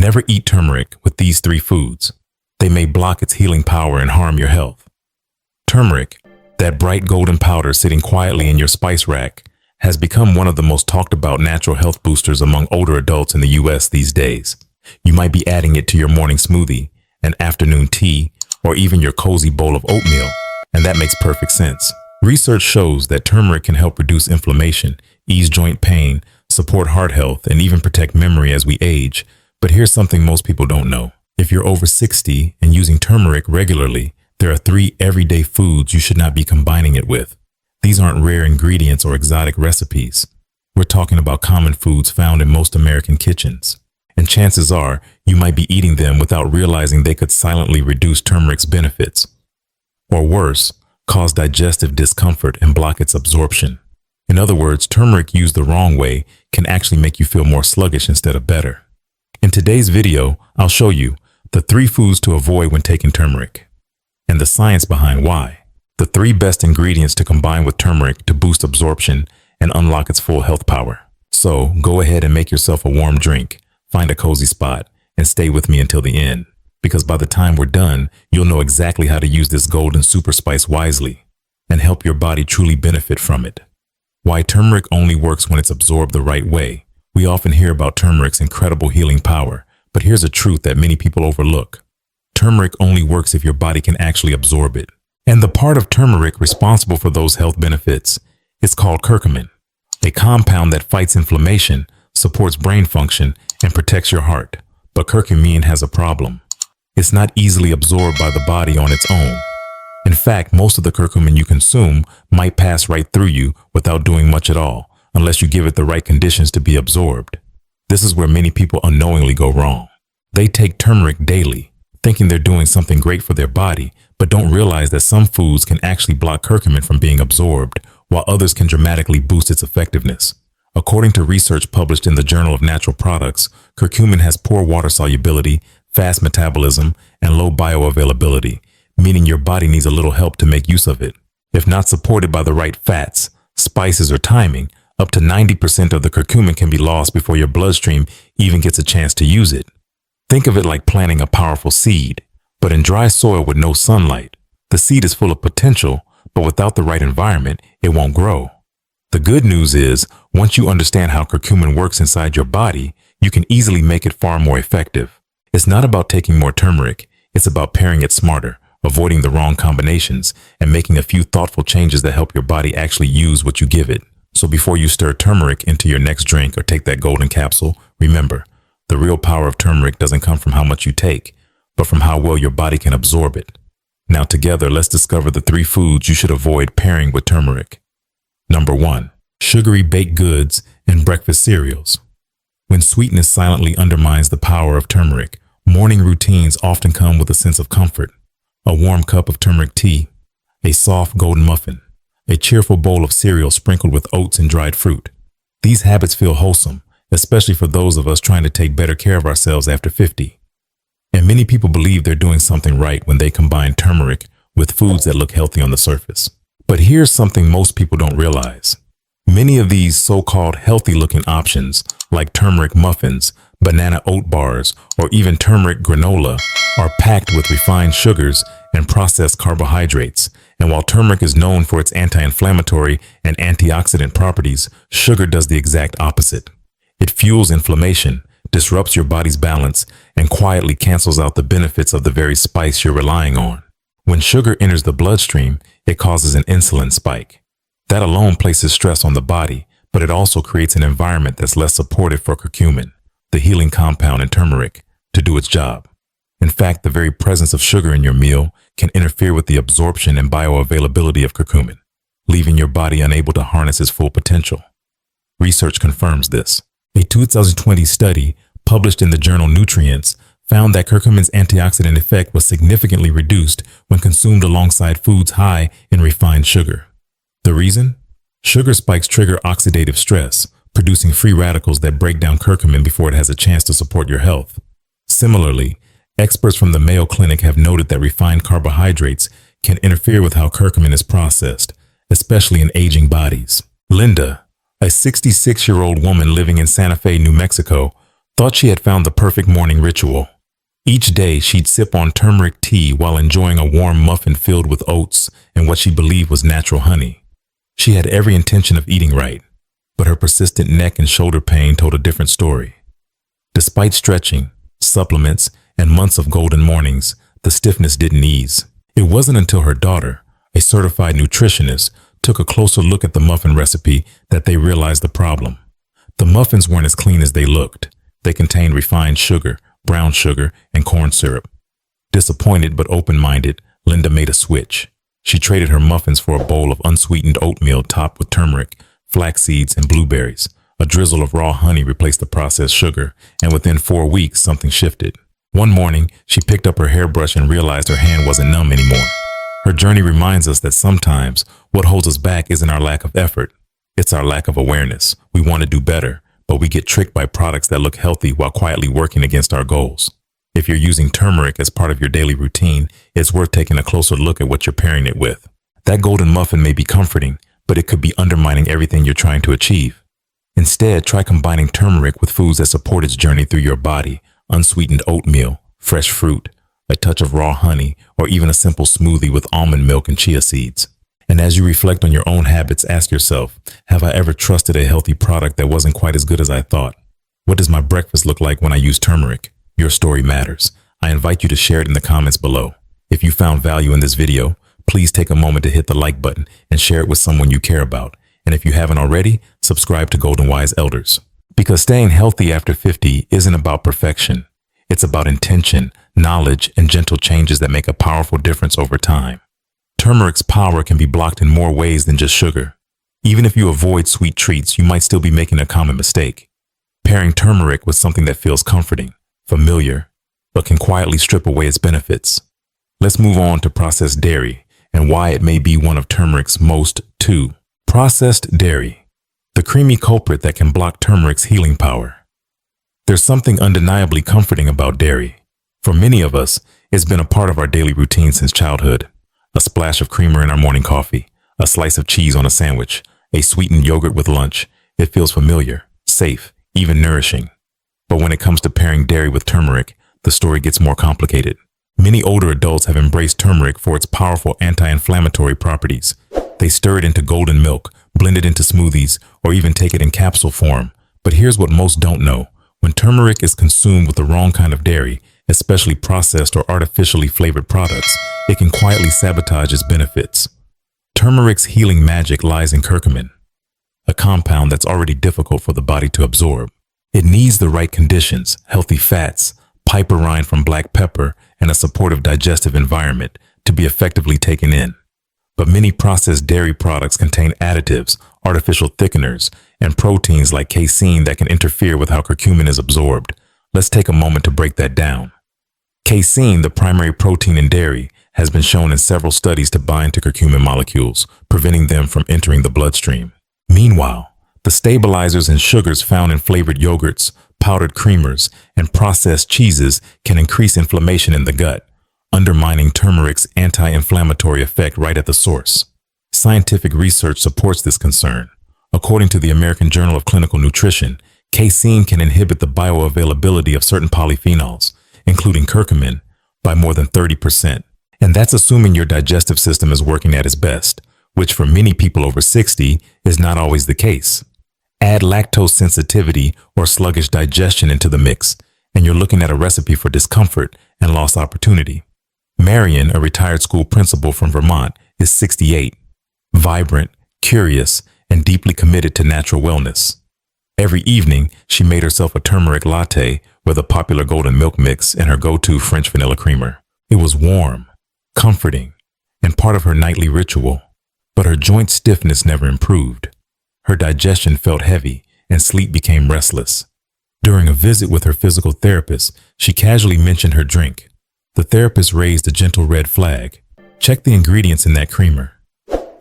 Never eat turmeric with these three foods. They may block its healing power and harm your health. Turmeric, that bright golden powder sitting quietly in your spice rack, has become one of the most talked about natural health boosters among older adults in the US these days. You might be adding it to your morning smoothie, an afternoon tea, or even your cozy bowl of oatmeal, and that makes perfect sense. Research shows that turmeric can help reduce inflammation, ease joint pain, support heart health, and even protect memory as we age. But here's something most people don't know. If you're over 60 and using turmeric regularly, there are 3 everyday foods you should not be combining it with. These aren't rare ingredients or exotic recipes. We're talking about common foods found in most American kitchens. And chances are you might be eating them without realizing they could silently reduce turmeric's benefits. Or worse, cause digestive discomfort and block its absorption. In other words, turmeric used the wrong way can actually make you feel more sluggish instead of better. In today's video, I'll show you the 3 foods to avoid when taking turmeric, and the science behind why. The 3 best ingredients to combine with turmeric to boost absorption and unlock its full health power. So go ahead and make yourself a warm drink, find a cozy spot, and stay with me until the end, because by the time we're done, you'll know exactly how to use this golden super spice wisely and help your body truly benefit from it. Why turmeric only works when it's absorbed the right way. We often hear about turmeric's incredible healing power, but here's a truth that many people overlook. Turmeric only works if your body can actually absorb it. And the part of turmeric responsible for those health benefits is called curcumin, a compound that fights inflammation, supports brain function, and protects your heart. But curcumin has a problem. It's not easily absorbed by the body on its own. In fact, most of the curcumin you consume might pass right through you without doing much at all, unless you give it the right conditions to be absorbed. This is where many people unknowingly go wrong. They take turmeric daily, thinking they're doing something great for their body, but don't realize that some foods can actually block curcumin from being absorbed, while others can dramatically boost its effectiveness. According to research published in the Journal of Natural Products, curcumin has poor water solubility, fast metabolism, and low bioavailability, meaning your body needs a little help to make use of it. If not supported by the right fats, spices, or timing, up to 90% of the curcumin can be lost before your bloodstream even gets a chance to use it. Think of it like planting a powerful seed, but in dry soil with no sunlight. The seed is full of potential, but without the right environment, it won't grow. The good news is, once you understand how curcumin works inside your body, you can easily make it far more effective. It's not about taking more turmeric, it's about pairing it smarter, avoiding the wrong combinations, and making a few thoughtful changes that help your body actually use what you give it. So before you stir turmeric into your next drink or take that golden capsule, remember, the real power of turmeric doesn't come from how much you take, but from how well your body can absorb it. Now together, let's discover the 3 foods you should avoid pairing with turmeric. Number 1, sugary baked goods and breakfast cereals. When sweetness silently undermines the power of turmeric, morning routines often come with a sense of comfort. A warm cup of turmeric tea, a soft golden muffin, a cheerful bowl of cereal sprinkled with oats and dried fruit. These habits feel wholesome, especially for those of us trying to take better care of ourselves after 50. And many people believe they're doing something right when they combine turmeric with foods that look healthy on the surface. But here's something most people don't realize. Many of these so-called healthy-looking options, like turmeric muffins, banana oat bars, or even turmeric granola, are packed with refined sugars and processed carbohydrates. And while turmeric is known for its anti-inflammatory and antioxidant properties, sugar does the exact opposite. It fuels inflammation, disrupts your body's balance, and quietly cancels out the benefits of the very spice you're relying on. When sugar enters the bloodstream, it causes an insulin spike. That alone places stress on the body, but it also creates an environment that's less supportive for curcumin, the healing compound in turmeric, to do its job. In fact, the very presence of sugar in your meal can interfere with the absorption and bioavailability of curcumin, leaving your body unable to harness its full potential. Research confirms this. A 2020 study published in the journal Nutrients found that curcumin's antioxidant effect was significantly reduced when consumed alongside foods high in refined sugar. The reason? Sugar spikes trigger oxidative stress, producing free radicals that break down curcumin before it has a chance to support your health. Similarly, experts from the Mayo Clinic have noted that refined carbohydrates can interfere with how curcumin is processed, especially in aging bodies. Linda, a 66-year-old woman living in Santa Fe, New Mexico, Thought she had found the perfect morning ritual. Each day, she'd sip on turmeric tea while enjoying a warm muffin filled with oats and what she believed was natural honey. She had every intention of eating right, but her persistent neck and shoulder pain told a different story. Despite stretching, supplements, and months of golden mornings, the stiffness didn't ease. It wasn't until her daughter, a certified nutritionist, took a closer look at the muffin recipe that they realized the problem. The muffins weren't as clean as they looked. They contained refined sugar, brown sugar, and corn syrup. Disappointed but open-minded, Linda made a switch. She traded her muffins for a bowl of unsweetened oatmeal topped with turmeric, flax seeds, and blueberries. A drizzle of raw honey replaced the processed sugar, and within 4 weeks, something shifted. One morning, she picked up her hairbrush and realized her hand wasn't numb anymore. Her journey reminds us that sometimes what holds us back isn't our lack of effort. It's our lack of awareness. We want to do better, but we get tricked by products that look healthy while quietly working against our goals. If you're using turmeric as part of your daily routine, it's worth taking a closer look at what you're pairing it with. That golden muffin may be comforting, but it could be undermining everything you're trying to achieve. Instead, try combining turmeric with foods that support its journey through your body: unsweetened oatmeal, fresh fruit, a touch of raw honey, or even a simple smoothie with almond milk and chia seeds. And as you reflect on your own habits, ask yourself, have I ever trusted a healthy product that wasn't quite as good as I thought? What does my breakfast look like when I use turmeric? Your story matters. I invite you to share it in the comments below. If you found value in this video, please take a moment to hit the like button and share it with someone you care about. And if you haven't already, subscribe to Golden Wise Elders. Because staying healthy after 50 isn't about perfection. It's about intention, knowledge, and gentle changes that make a powerful difference over time. Turmeric's power can be blocked in more ways than just sugar. Even if you avoid sweet treats, you might still be making a common mistake. Pairing turmeric with something that feels comforting, familiar, but can quietly strip away its benefits. Let's move on to processed dairy and why it may be one of turmeric's most too. Processed dairy, the creamy culprit that can block turmeric's healing power. There's something undeniably comforting about dairy. For many of us, it's been a part of our daily routine since childhood. A splash of creamer in our morning coffee, a slice of cheese on a sandwich, a sweetened yogurt with lunch. It feels familiar, safe, even nourishing. But when it comes to pairing dairy with turmeric, the story gets more complicated. Many older adults have embraced turmeric for its powerful anti-inflammatory properties. They stir it into golden milk, blend it into smoothies, or even take it in capsule form. But here's what most don't know. When turmeric is consumed with the wrong kind of dairy, especially processed or artificially flavored products, it can quietly sabotage its benefits. Turmeric's healing magic lies in curcumin, a compound that's already difficult for the body to absorb. It needs the right conditions, healthy fats, piperine from black pepper, and a supportive digestive environment to be effectively taken in. But many processed dairy products contain additives, artificial thickeners, and proteins like casein that can interfere with how curcumin is absorbed. Let's take a moment to break that down. Casein, the primary protein in dairy, has been shown in several studies to bind to curcumin molecules, preventing them from entering the bloodstream. Meanwhile, the stabilizers and sugars found in flavored yogurts, powdered creamers, and processed cheeses can increase inflammation in the gut, undermining turmeric's anti-inflammatory effect right at the source. Scientific research supports this concern. According to the American Journal of Clinical Nutrition, casein can inhibit the bioavailability of certain polyphenols, including curcumin, by more than 30%. And that's assuming your digestive system is working at its best, which for many people over 60 is not always the case. Add lactose sensitivity or sluggish digestion into the mix, and you're looking at a recipe for discomfort and lost opportunity. Marion, a retired school principal from Vermont, is 68, vibrant, curious, and deeply committed to natural wellness. Every evening, she made herself a turmeric latte with a popular golden milk mix and her go-to French vanilla creamer. It was warm, comforting, and part of her nightly ritual, but her joint stiffness never improved. Her digestion felt heavy and sleep became restless. During a visit with her physical therapist, she casually mentioned her drink. The therapist raised a gentle red flag. Check the ingredients in that creamer.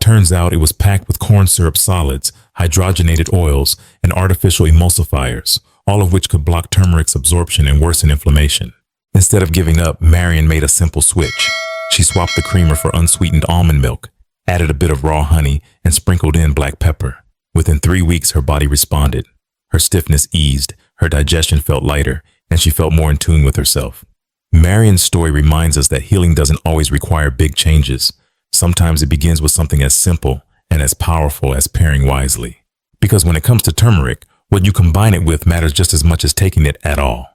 Turns out it was packed with corn syrup solids, hydrogenated oils, and artificial emulsifiers, all of which could block turmeric's absorption and worsen inflammation. Instead of giving up, Marion made a simple switch. She swapped the creamer for unsweetened almond milk, added a bit of raw honey, and sprinkled in black pepper. Within 3 weeks, her body responded. Her stiffness eased, her digestion felt lighter, and she felt more in tune with herself. Marion's story reminds us that healing doesn't always require big changes. Sometimes it begins with something as simple and as powerful as pairing wisely. Because when it comes to turmeric, what you combine it with matters just as much as taking it at all.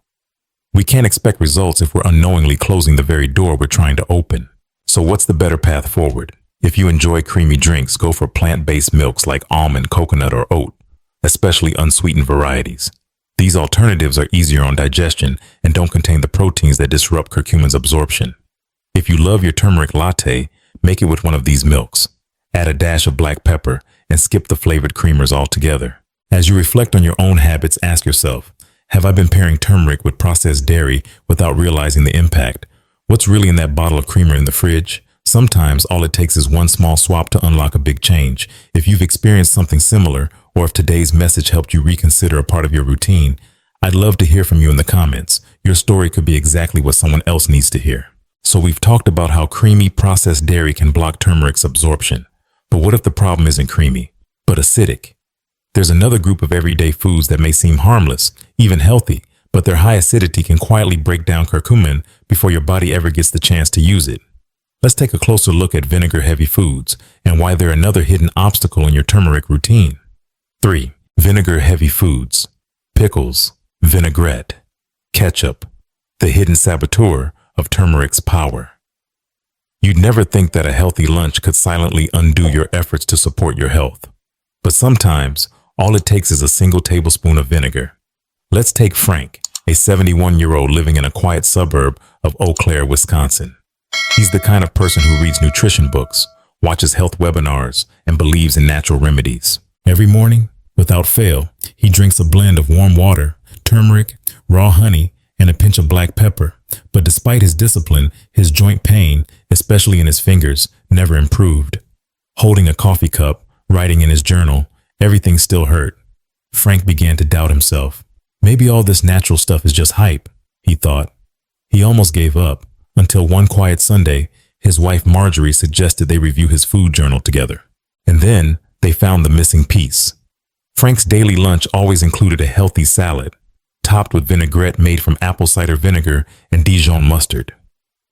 We can't expect results if we're unknowingly closing the very door we're trying to open. So what's the better path forward? If you enjoy creamy drinks, go for plant-based milks like almond, coconut, or oat, especially unsweetened varieties. These alternatives are easier on digestion and don't contain the proteins that disrupt curcumin's absorption. If you love your turmeric latte, make it with one of these milks. Add a dash of black pepper and skip the flavored creamers altogether. As you reflect on your own habits, ask yourself, have I been pairing turmeric with processed dairy without realizing the impact? What's really in that bottle of creamer in the fridge? Sometimes all it takes is one small swap to unlock a big change. If you've experienced something similar, or if today's message helped you reconsider a part of your routine, I'd love to hear from you in the comments. Your story could be exactly what someone else needs to hear. So we've talked about how creamy processed dairy can block turmeric's absorption. But what if the problem isn't creamy, but acidic? There's another group of everyday foods that may seem harmless, even healthy, but their high acidity can quietly break down curcumin before your body ever gets the chance to use it. Let's take a closer look at vinegar-heavy foods and why they're another hidden obstacle in your turmeric routine. 3. Vinegar-heavy foods. Pickles, vinaigrette, ketchup, the hidden saboteur of turmeric's power. You'd never think that a healthy lunch could silently undo your efforts to support your health. But sometimes, all it takes is a single tablespoon of vinegar. Let's take Frank, a 71-year-old living in a quiet suburb of Eau Claire, Wisconsin. He's the kind of person who reads nutrition books, watches health webinars, and believes in natural remedies. Every morning, without fail, he drinks a blend of warm water, turmeric, raw honey, and a pinch of black pepper. But despite his discipline, his joint pain, especially in his fingers, never improved. Holding a coffee cup, writing in his journal, everything still hurt. Frank began to doubt himself. Maybe all this natural stuff is just hype, he thought. He almost gave up, until one quiet Sunday, his wife Marjorie suggested they review his food journal together. And then they found the missing piece. Frank's daily lunch always included a healthy salad, topped with vinaigrette made from apple cider vinegar and Dijon mustard.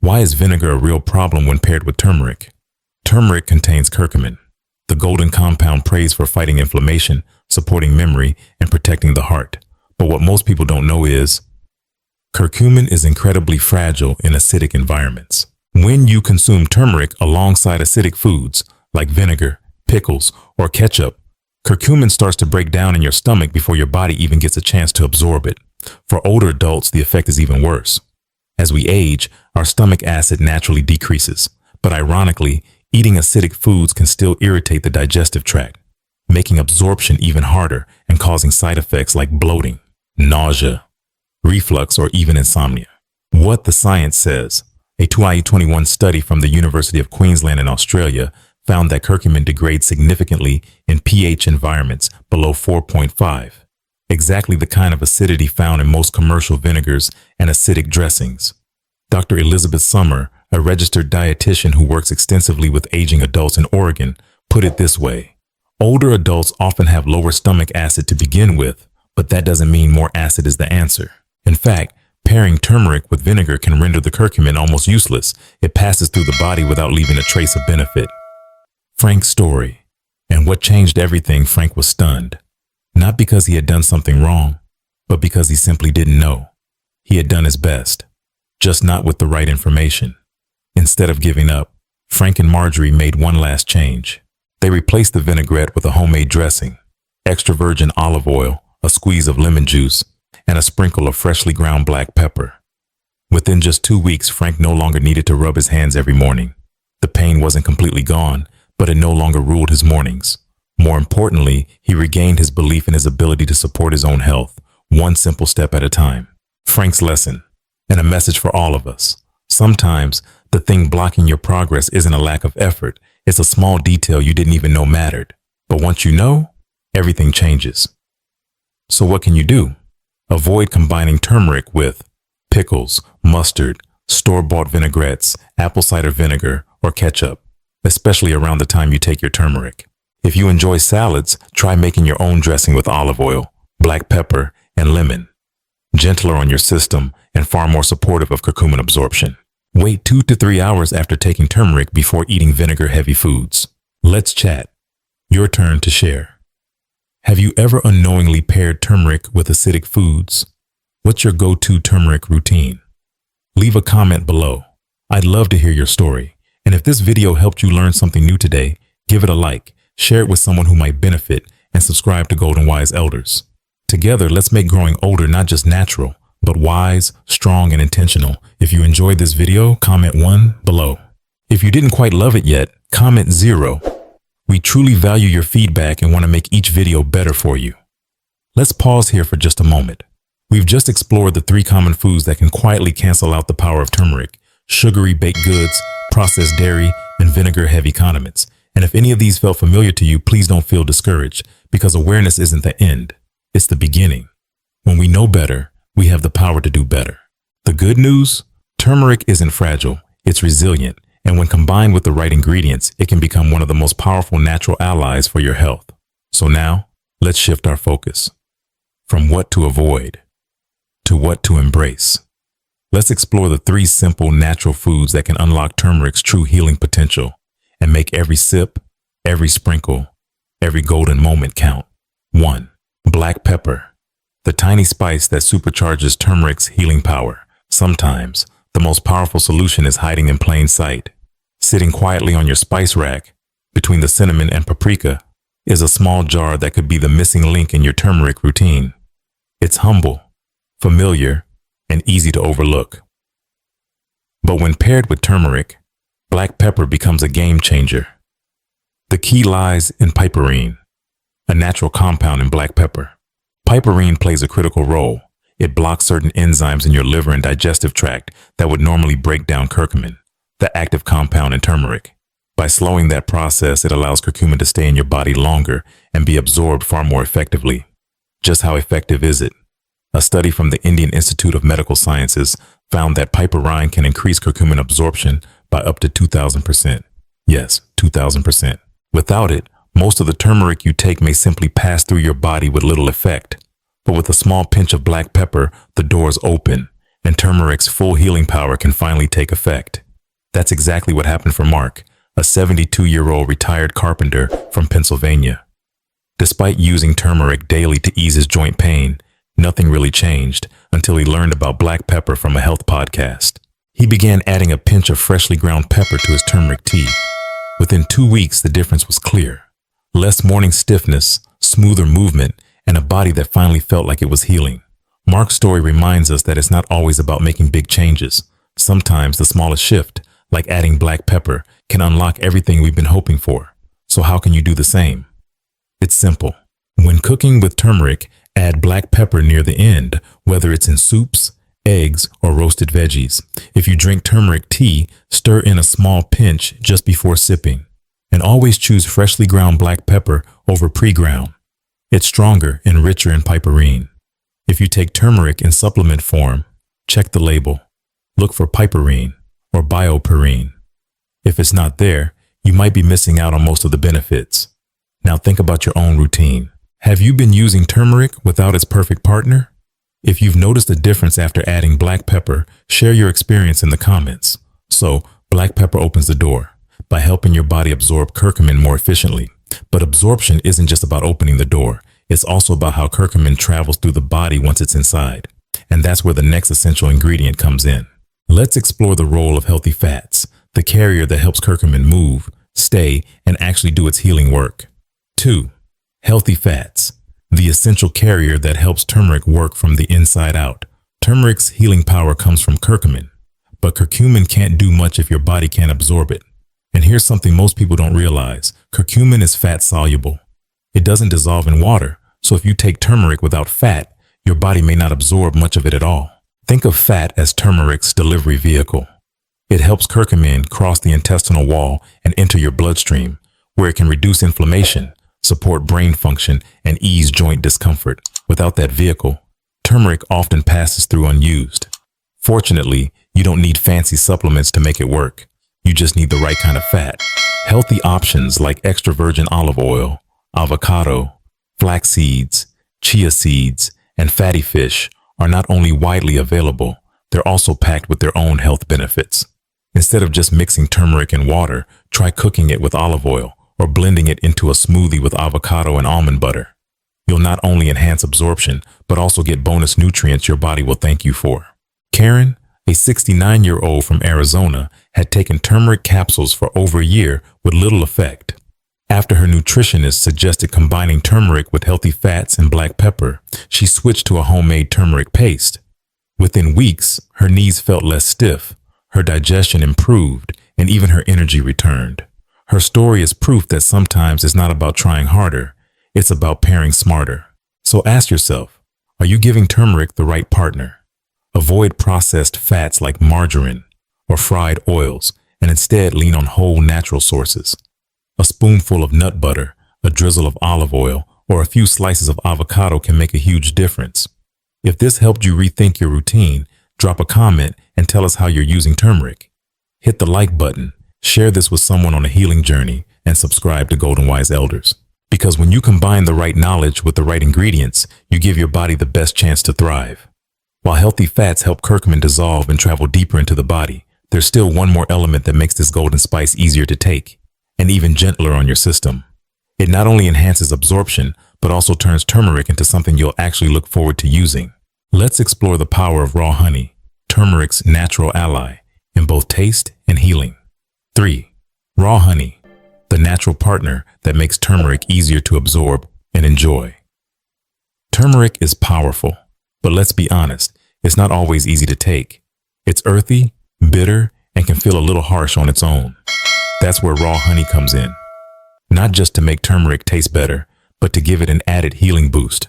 Why is vinegar a real problem when paired with turmeric? Turmeric contains curcumin, the golden compound praised for fighting inflammation, supporting memory, and protecting the heart. But what most people don't know is, curcumin is incredibly fragile in acidic environments. When you consume turmeric alongside acidic foods like vinegar, pickles, or ketchup, curcumin starts to break down in your stomach before your body even gets a chance to absorb it. For older adults, the effect is even worse. As we age, our stomach acid naturally decreases, but ironically, eating acidic foods can still irritate the digestive tract, making absorption even harder and causing side effects like bloating, nausea, reflux, or even insomnia. What the science says. A 2021 study from the University of Queensland in Australia found that curcumin degrades significantly in pH environments below 4.5, exactly the kind of acidity found in most commercial vinegars and acidic dressings. Dr. Elizabeth Summer, a registered dietitian who works extensively with aging adults in Oregon, put it this way: older adults often have lower stomach acid to begin with, but that doesn't mean more acid is the answer. In fact, pairing turmeric with vinegar can render the curcumin almost useless. It passes through the body without leaving a trace of benefit. Frank's story. And what changed everything, Frank was stunned. Not because he had done something wrong, but because he simply didn't know. He had done his best, just not with the right information. Instead of giving up, Frank and Marjorie made one last change. They replaced the vinaigrette with a homemade dressing, extra virgin olive oil, a squeeze of lemon juice, and a sprinkle of freshly ground black pepper. Within just 2 weeks, Frank no longer needed to rub his hands every morning. The pain wasn't completely gone, but it no longer ruled his mornings. More importantly, he regained his belief in his ability to support his own health, one simple step at a time. Frank's lesson, and a message for all of us. Sometimes, the thing blocking your progress isn't a lack of effort. It's a small detail you didn't even know mattered. But once you know, everything changes. So what can you do? Avoid combining turmeric with pickles, mustard, store-bought vinaigrettes, apple cider vinegar, or ketchup, especially around the time you take your turmeric. If you enjoy salads, try making your own dressing with olive oil, black pepper, and lemon. gentler on your system, and far more supportive of curcumin absorption. Wait 2 to 3 hours after taking turmeric before eating vinegar-heavy foods. Let's chat. Your turn to share. Have you ever unknowingly paired turmeric with acidic foods? What's your go-to turmeric routine? Leave a comment below. I'd love to hear your story. And if this video helped you learn something new today, give it a like, share it with someone who might benefit, and subscribe to Golden Wise Elders. Together, let's make growing older not just natural, but wise, strong, and intentional. If you enjoyed this video, comment 1 below. If you didn't quite love it yet, comment 0. We truly value your feedback and want to make each video better for you. Let's pause here for just a moment. We've just explored the 3 common foods that can quietly cancel out the power of turmeric: sugary baked goods, processed dairy, and vinegar-heavy condiments. And if any of these felt familiar to you, please don't feel discouraged, because awareness isn't the end. It's the beginning. When we know better, we have the power to do better. The good news? Turmeric isn't fragile, it's resilient, and when combined with the right ingredients, it can become one of the most powerful natural allies for your health. So now, let's shift our focus. From what to avoid to what to embrace. Let's explore the 3 simple natural foods that can unlock turmeric's true healing potential and make every sip, every sprinkle, every golden moment count. 1. Black pepper. The tiny spice that supercharges turmeric's healing power. Sometimes, the most powerful solution is hiding in plain sight. Sitting quietly on your spice rack, between the cinnamon and paprika, is a small jar that could be the missing link in your turmeric routine. It's humble, familiar, and easy to overlook. But when paired with turmeric, black pepper becomes a game changer. The key lies in piperine, a natural compound in black pepper. Piperine plays a critical role. It blocks certain enzymes in your liver and digestive tract that would normally break down curcumin, the active compound in turmeric. By slowing that process, it allows curcumin to stay in your body longer and be absorbed far more effectively. Just how effective is it? A study from the Indian Institute of Medical Sciences found that piperine can increase curcumin absorption by up to 2,000%. Yes, 2,000%. Without it, most of the turmeric you take may simply pass through your body with little effect. But with a small pinch of black pepper, the doors open, and turmeric's full healing power can finally take effect. That's exactly what happened for Mark, a 72-year-old retired carpenter from Pennsylvania. Despite using turmeric daily to ease his joint pain, nothing really changed until he learned about black pepper from a health podcast. He began adding a pinch of freshly ground pepper to his turmeric tea. Within 2 weeks, the difference was clear. Less morning stiffness, smoother movement, and a body that finally felt like it was healing. Mark's story reminds us that it's not always about making big changes. Sometimes the smallest shift, like adding black pepper, can unlock everything we've been hoping for. So how can you do the same? It's simple. When cooking with turmeric, add black pepper near the end, whether it's in soups, eggs, or roasted veggies. If you drink turmeric tea, stir in a small pinch just before sipping. And always choose freshly ground black pepper over pre-ground. It's stronger and richer in piperine. If you take turmeric in supplement form, check the label. Look for piperine or bioperine. If it's not there, you might be missing out on most of the benefits. Now think about your own routine. Have you been using turmeric without its perfect partner? If you've noticed a difference after adding black pepper, share your experience in the comments. So, black pepper opens the door by helping your body absorb curcumin more efficiently. But absorption isn't just about opening the door. It's also about how curcumin travels through the body once it's inside. And that's where the next essential ingredient comes in. Let's explore the role of healthy fats, the carrier that helps curcumin move, stay, and actually do its healing work. 2. Healthy fats, the essential carrier that helps turmeric work from the inside out. Turmeric's healing power comes from curcumin, but curcumin can't do much if your body can't absorb it. And here's something most people don't realize. Curcumin is fat soluble. It doesn't dissolve in water, so if you take turmeric without fat, your body may not absorb much of it at all. Think of fat as turmeric's delivery vehicle. It helps curcumin cross the intestinal wall and enter your bloodstream, where it can reduce inflammation, support brain function, and ease joint discomfort. Without that vehicle, turmeric often passes through unused. Fortunately, you don't need fancy supplements to make it work. You just need the right kind of fat. Healthy options like extra virgin olive oil, avocado, flax seeds, chia seeds, and fatty fish are not only widely available, they're also packed with their own health benefits. Instead of just mixing turmeric and water, try cooking it with olive oil or blending it into a smoothie with avocado and almond butter. You'll not only enhance absorption, but also get bonus nutrients your body will thank you for. Karen, a 69-year-old from Arizona, had taken turmeric capsules for over a year with little effect. After her nutritionist suggested combining turmeric with healthy fats and black pepper, she switched to a homemade turmeric paste. Within weeks, her knees felt less stiff, her digestion improved, and even her energy returned. Her story is proof that sometimes it's not about trying harder, it's about pairing smarter. So ask yourself, are you giving turmeric the right partner? Avoid processed fats like margarine or fried oils and instead lean on whole natural sources. A spoonful of nut butter, a drizzle of olive oil, or a few slices of avocado can make a huge difference. If this helped you rethink your routine, drop a comment and tell us how you're using turmeric. Hit the like button, share this with someone on a healing journey, and subscribe to Golden Wise Elders. Because when you combine the right knowledge with the right ingredients, you give your body the best chance to thrive. While healthy fats help curcumin dissolve and travel deeper into the body, there's still one more element that makes this golden spice easier to take, and even gentler on your system. It not only enhances absorption, but also turns turmeric into something you'll actually look forward to using. Let's explore the power of raw honey, turmeric's natural ally, in both taste and healing. 3. Raw honey, the natural partner that makes turmeric easier to absorb and enjoy. Turmeric is powerful, but let's be honest, it's not always easy to take. It's earthy, bitter, and can feel a little harsh on its own. That's where raw honey comes in. Not just to make turmeric taste better, but to give it an added healing boost.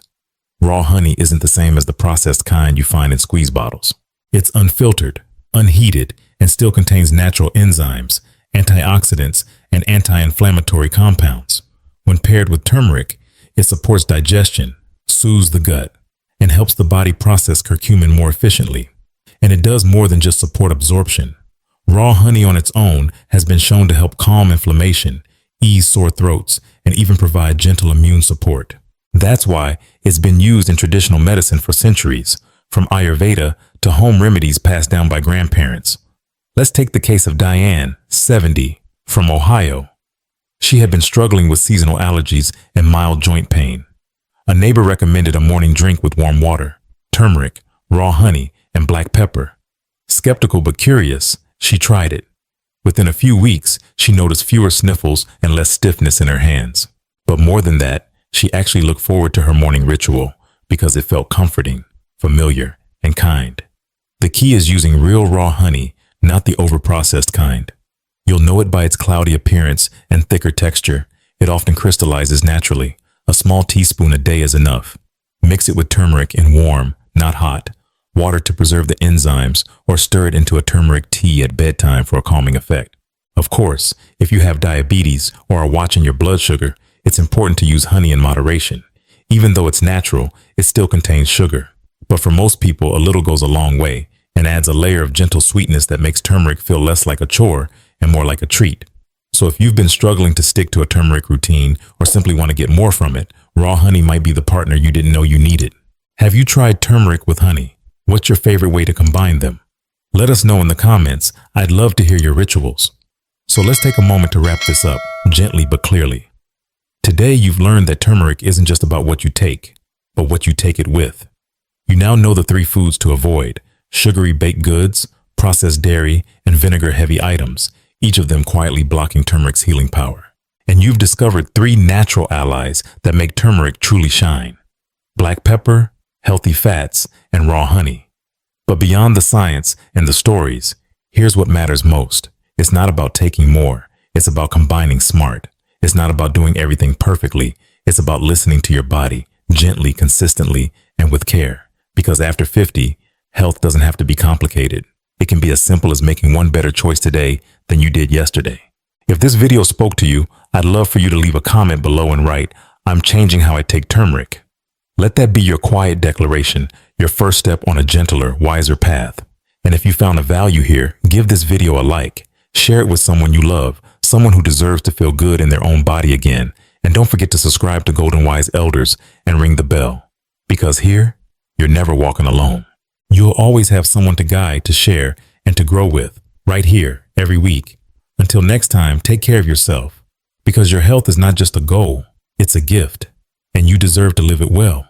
Raw honey isn't the same as the processed kind you find in squeeze bottles. It's unfiltered, unheated, and still contains natural enzymes, antioxidants, and anti-inflammatory compounds. When paired with turmeric, it supports digestion, soothes the gut, and helps the body process curcumin more efficiently. And it does more than just support absorption. Raw honey on its own has been shown to help calm inflammation, ease sore throats, and even provide gentle immune support. That's why it's been used in traditional medicine for centuries, from Ayurveda to home remedies passed down by grandparents. Let's take the case of Diane, 70, from Ohio. She had been struggling with seasonal allergies and mild joint pain. A neighbor recommended a morning drink with warm water, turmeric, raw honey, and black pepper. Skeptical but curious, she tried it. Within a few weeks, she noticed fewer sniffles and less stiffness in her hands. But more than that, she actually looked forward to her morning ritual because it felt comforting, familiar, and kind. The key is using real raw honey, not the overprocessed kind. You'll know it by its cloudy appearance and thicker texture. It often crystallizes naturally. A small teaspoon a day is enough. Mix it with turmeric in warm, not hot, water to preserve the enzymes, or stir it into a turmeric tea at bedtime for a calming effect. Of course, if you have diabetes or are watching your blood sugar, it's important to use honey in moderation. Even though it's natural, it still contains sugar. But for most people, a little goes a long way and adds a layer of gentle sweetness that makes turmeric feel less like a chore and more like a treat. So if you've been struggling to stick to a turmeric routine or simply want to get more from it, raw honey might be the partner you didn't know you needed. Have you tried turmeric with honey? What's your favorite way to combine them? Let us know in the comments. I'd love to hear your rituals. So let's take a moment to wrap this up, gently but clearly. Today you've learned that turmeric isn't just about what you take, but what you take it with. You now know the 3 foods to avoid: sugary baked goods, processed dairy, and vinegar-heavy items, each of them quietly blocking turmeric's healing power. And you've discovered 3 natural allies that make turmeric truly shine: black pepper, healthy fats, and raw honey. But beyond the science and the stories, here's what matters most. It's not about taking more. It's about combining smart. It's not about doing everything perfectly. It's about listening to your body, gently, consistently, and with care. Because after 50, health doesn't have to be complicated. It can be as simple as making one better choice today than you did yesterday. If this video spoke to you, I'd love for you to leave a comment below and write, "I'm changing how I take turmeric." Let that be your quiet declaration, your first step on a gentler, wiser path. And if you found a value here, give this video a like. Share it with someone you love, someone who deserves to feel good in their own body again. And don't forget to subscribe to Golden Wise Elders and ring the bell. Because here, you're never walking alone. You'll always have someone to guide, to share, and to grow with, right here, every week. Until next time, take care of yourself, because your health is not just a goal, it's a gift, and you deserve to live it well.